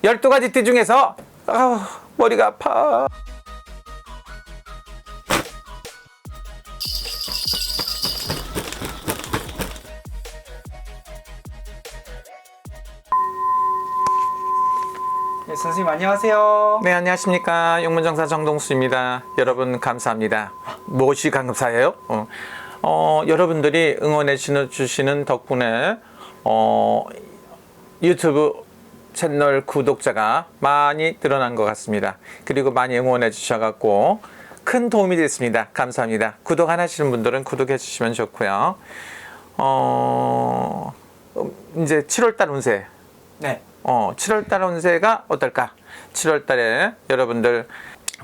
12가지 띠 중에서 머리가 아파. 네, 선생님 안녕하세요. 네, 안녕하십니까. 용문정사 정동수입니다. 여러분 감사합니다. 무엇이 감사해요? 여러분들이 응원해 주시는 덕분에 유튜브 채널 구독자가 많이 늘어난 것 같습니다. 그리고 많이 응원해 주셔갖고 큰 도움이 됐습니다. 감사합니다. 구독 안 하시는 분들은 구독해 주시면 좋고요. 이제 7월달 운세. 네. 7월달 운세가 어떨까? 7월달에 여러분들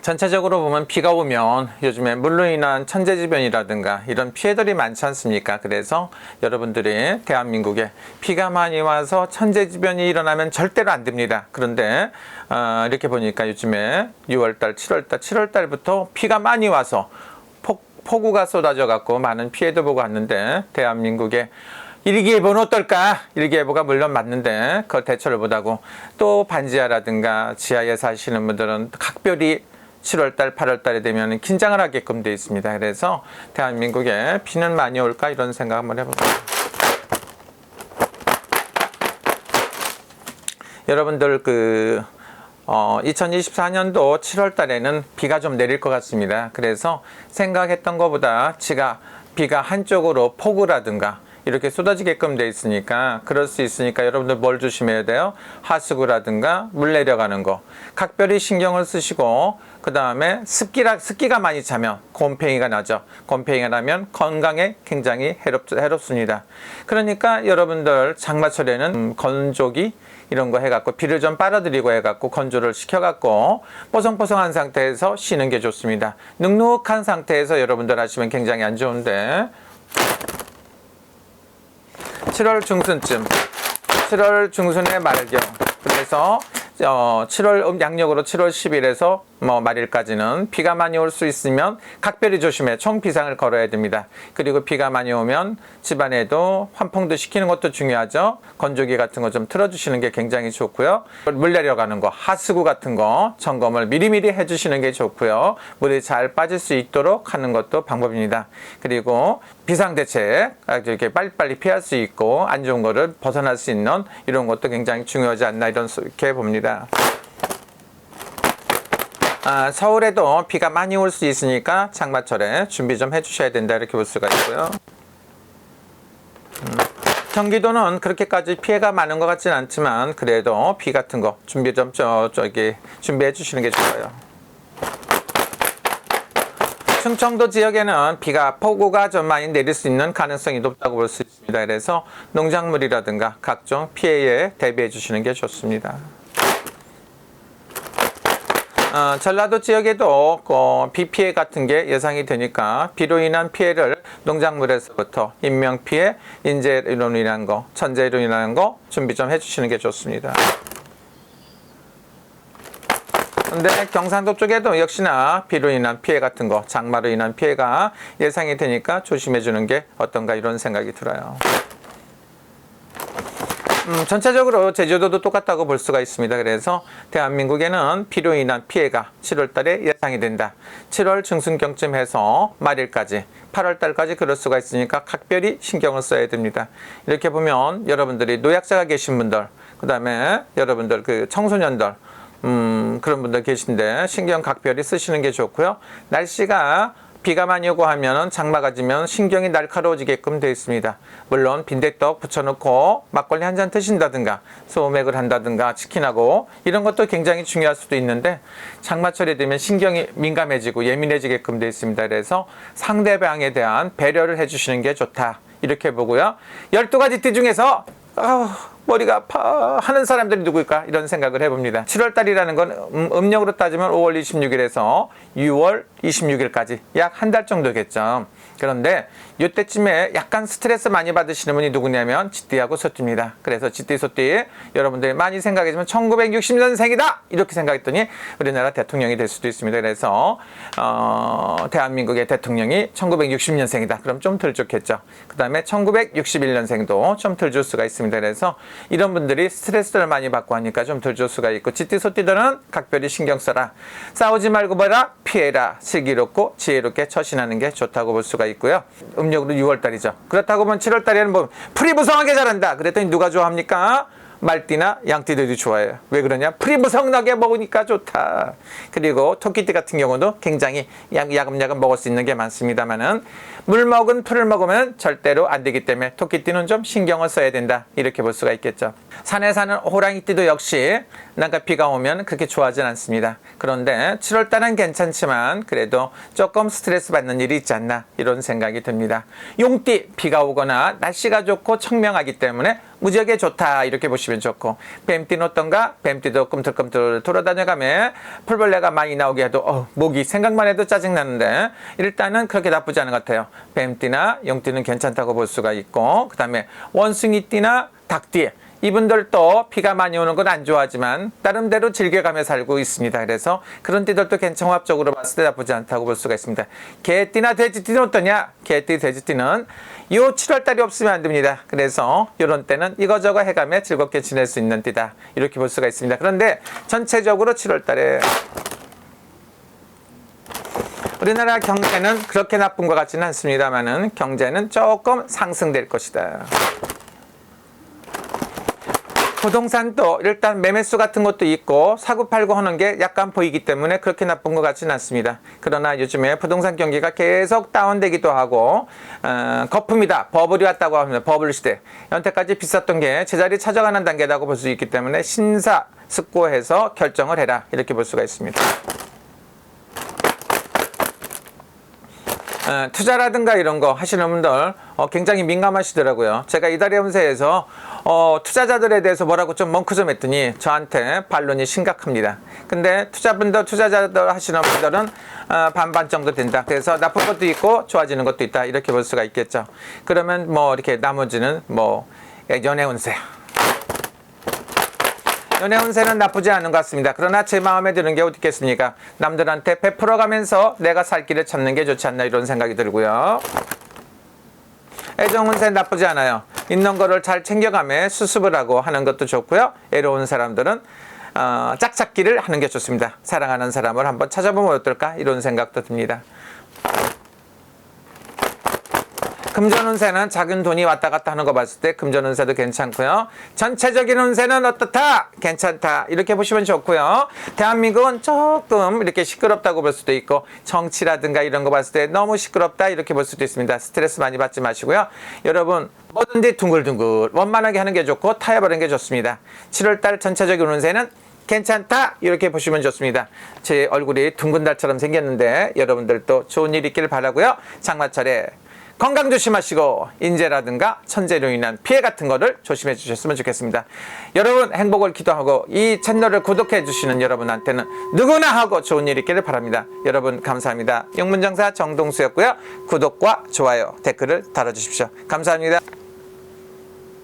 전체적으로 보면 비가 오면 요즘에 물로 인한 천재지변이라든가 이런 피해들이 많지 않습니까? 그래서 여러분들이 대한민국에 비가 많이 와서 천재지변이 일어나면 절대로 안 됩니다. 그런데 이렇게 보니까 요즘에 6월달, 7월달부터 비가 많이 와서 폭우가 쏟아져 갖고 많은 피해도 보고 왔는데 대한민국에 일기예보는 어떨까? 일기예보가 물론 맞는데 그 대처를 못하고 또 반지하라든가 지하에 사시는 분들은 각별히 7월달, 8월달에 되면 긴장을 하게끔 되어 있습니다. 그래서 대한민국에 비는 많이 올까? 이런 생각 한번 해볼까요? 여러분들 2024년도 7월달에는 비가 좀 내릴 것 같습니다. 그래서 생각했던 것보다 비가 한쪽으로 폭우라든가 이렇게 쏟아지게끔 돼 있으니까 그럴 수 있으니까 여러분들 뭘 조심해야 돼요? 하수구라든가 물 내려가는 거 각별히 신경을 쓰시고 그 다음에 습기가 많이 차면 곰팡이가 나죠. 곰팡이가 나면 건강에 굉장히 해롭습니다. 그러니까 여러분들 장마철에는 건조기 이런 거 해갖고 비를 좀 빨아들이고 해갖고 건조를 시켜갖고 뽀송뽀송한 상태에서 쉬는 게 좋습니다. 눅눅한 상태에서 여러분들 하시면 굉장히 안 좋은데 7월 중순쯤 7월 중순의 말경 그래서 7월 양력으로 7월 10일에서 말일까지는 비가 많이 올 수 있으면 각별히 조심해 총비상을 걸어야 됩니다. 그리고 비가 많이 오면 집안에도 환풍도 시키는 것도 중요하죠. 건조기 같은 거 좀 틀어주시는 게 굉장히 좋고요. 물 내려가는 거 하수구 같은 거 점검을 미리미리 해주시는 게 좋고요. 물이 잘 빠질 수 있도록 하는 것도 방법입니다. 그리고 비상대책 이렇게 빨리빨리 피할 수 있고 안 좋은 거를 벗어날 수 있는 이런 것도 굉장히 중요하지 않나 이렇게 봅니다. 서울에도 비가 많이 올 수 있으니까 장마철에 준비 좀 해주셔야 된다 이렇게 볼 수가 있고요. 경기도는 그렇게까지 피해가 많은 것 같지는 않지만 그래도 비 같은 거 준비 좀 준비해 주시는 게 좋아요. 충청도 지역에는 폭우가 좀 많이 내릴 수 있는 가능성이 높다고 볼 수 있습니다. 그래서 농작물이라든가 각종 피해에 대비해 주시는 게 좋습니다. 전라도 지역에도 비 피해 같은 게 예상이 되니까 비로 인한 피해를 농작물에서부터 인명피해, 인재로 인한 거, 천재로 인한 거 준비 좀 해주시는 게 좋습니다. 근데 경상도 쪽에도 역시나 비로 인한 피해 같은 거, 장마로 인한 피해가 예상이 되니까 조심해 주는 게 어떤가 이런 생각이 들어요. 전체적으로 제주도도 똑같다고 볼 수가 있습니다. 그래서 대한민국에는 비로 인한 피해가 7월달에 예상이 된다. 7월 중순경쯤 해서 말일까지 8월달까지 그럴 수가 있으니까 각별히 신경을 써야 됩니다. 이렇게 보면 여러분들이 노약자가 계신 분들 그 다음에 여러분들 청소년들 그런 분들 계신데 신경 각별히 쓰시는 게 좋고요. 날씨가 비가 많이 오고 하면은 장마가 지면 신경이 날카로워지게끔 되어 있습니다. 물론 빈대떡 부쳐놓고 막걸리 한 잔 드신다든가 소맥을 한다든가 치킨하고 이런 것도 굉장히 중요할 수도 있는데 장마철이 되면 신경이 민감해지고 예민해지게끔 되어 있습니다. 그래서 상대방에 대한 배려를 해주시는 게 좋다 이렇게 보고요. 12가지 띠 중에서 머리가 아파 하는 사람들이 누구일까 이런 생각을 해봅니다. 7월달이라는 건 음력으로 따지면 5월 26일에서 6월 26일까지 약 한 달 정도겠죠. 그런데 이때쯤에 약간 스트레스 많이 받으시는 분이 누구냐면 쥐띠하고 소띠입니다. 그래서 쥐띠, 소띠 여러분들이 많이 생각했지만 1960년생이다 이렇게 생각했더니 우리나라 대통령이 될 수도 있습니다. 그래서 대한민국의 대통령이 1960년생이다. 그럼 좀 덜 좋겠죠. 그 다음에 1961년생도 좀 덜 줄 수가 있습니다. 그래서 이런 분들이 스트레스를 많이 받고 하니까 좀 덜 줄 수가 있고, 쥐띠 소띠들은 각별히 신경 써라. 싸우지 말고 봐라. 피해라. 슬기롭고 지혜롭게 처신하는 게 좋다고 볼 수가 있고요. 음력으로 6월달이죠. 그렇다고 보면 7월달에는 뭐 풀이부성하게 자란다. 그랬더니 누가 좋아합니까? 말띠나 양띠들이 좋아해요. 왜 그러냐? 풀이무성하게 먹으니까 좋다. 그리고 토끼띠 같은 경우도 굉장히 야금야금 먹을 수 있는 게 많습니다만은, 물 먹은 풀을 먹으면 절대로 안 되기 때문에 토끼띠는 좀 신경을 써야 된다. 이렇게 볼 수가 있겠죠. 산에 사는 호랑이띠도 역시 난간비가 오면 그렇게 좋아하진 않습니다. 그런데 7월달은 괜찮지만 그래도 조금 스트레스 받는 일이 있지 않나, 이런 생각이 듭니다. 용띠, 비가 오거나 날씨가 좋고 청명하기 때문에 무지하게 좋다, 이렇게 보시면 좋고, 뱀띠는 어떤가? 뱀띠도 꿈틀꿈틀 돌아다녀가며 풀벌레가 많이 나오게 해도 목이 생각만 해도 짜증나는데 일단은 그렇게 나쁘지 않은 것 같아요. 뱀띠나 용띠는 괜찮다고 볼 수가 있고, 그 다음에 원숭이띠나 닭띠, 이분들도 비가 많이 오는 건 안 좋아하지만 나름대로 즐겨가며 살고 있습니다. 그래서 그런 띠들도 종합적으로 봤을 때 나쁘지 않다고 볼 수가 있습니다. 개띠나 돼지띠는 어떠냐? 개띠, 돼지띠는 요 7월달이 없으면 안 됩니다. 그래서 이런 때는 이거저거 해가며 즐겁게 지낼 수 있는 띠다, 이렇게 볼 수가 있습니다. 그런데 전체적으로 7월달에 우리나라 경제는 그렇게 나쁜 것 같지는 않습니다만은 경제는 조금 상승될 것이다. 부동산도 일단 매매수 같은 것도 있고 사고팔고 하는 게 약간 보이기 때문에 그렇게 나쁜 것 같지는 않습니다. 그러나 요즘에 부동산 경기가 계속 다운되기도 하고, 거품이다, 버블이 왔다고 합니다. 버블 시대. 여태까지 비쌌던 게 제자리 찾아가는 단계라고 볼 수 있기 때문에 심사숙고해서 결정을 해라, 이렇게 볼 수가 있습니다. 투자라든가 이런 거 하시는 분들 굉장히 민감하시더라고요. 제가 이달의 운세에서 투자자들에 대해서 뭐라고 좀 멍크 좀 했더니 저한테 반론이 심각합니다. 근데 투자자들 하시는 분들은 반반 정도 된다. 그래서 나쁜 것도 있고 좋아지는 것도 있다, 이렇게 볼 수가 있겠죠. 그러면 뭐 이렇게 나머지는 뭐 연애 운세. 연애 운세는 나쁘지 않은 것 같습니다. 그러나 제 마음에 드는 게 어디 있겠습니까? 남들한테 베풀어 가면서 내가 살 길을 찾는 게 좋지 않나, 이런 생각이 들고요. 애정 운세 나쁘지 않아요. 있는 거를 잘 챙겨가며 수습을 하고 하는 것도 좋고요. 애로운 사람들은 짝찾기를 하는 게 좋습니다. 사랑하는 사람을 한번 찾아보면 어떨까, 이런 생각도 듭니다. 금전 운세는 작은 돈이 왔다 갔다 하는 거 봤을 때 금전 운세도 괜찮고요. 전체적인 운세는 어떻다? 괜찮다, 이렇게 보시면 좋고요. 대한민국은 조금 이렇게 시끄럽다고 볼 수도 있고, 정치라든가 이런 거 봤을 때 너무 시끄럽다, 이렇게 볼 수도 있습니다. 스트레스 많이 받지 마시고요. 여러분, 뭐든지 둥글둥글 원만하게 하는 게 좋고 타협하는 게 좋습니다. 7월달 전체적인 운세는 괜찮다, 이렇게 보시면 좋습니다. 제 얼굴이 둥근 달처럼 생겼는데 여러분들도 좋은 일 있기를 바라고요. 장마철에 건강 조심하시고 인재라든가 천재로 인한 피해 같은 거를 조심해 주셨으면 좋겠습니다. 여러분 행복을 기도하고 이 채널을 구독해 주시는 여러분한테는 누구나 하고 좋은 일 있기를 바랍니다. 여러분 감사합니다. 영문장사 정동수였고요. 구독과 좋아요, 댓글을 달아주십시오. 감사합니다.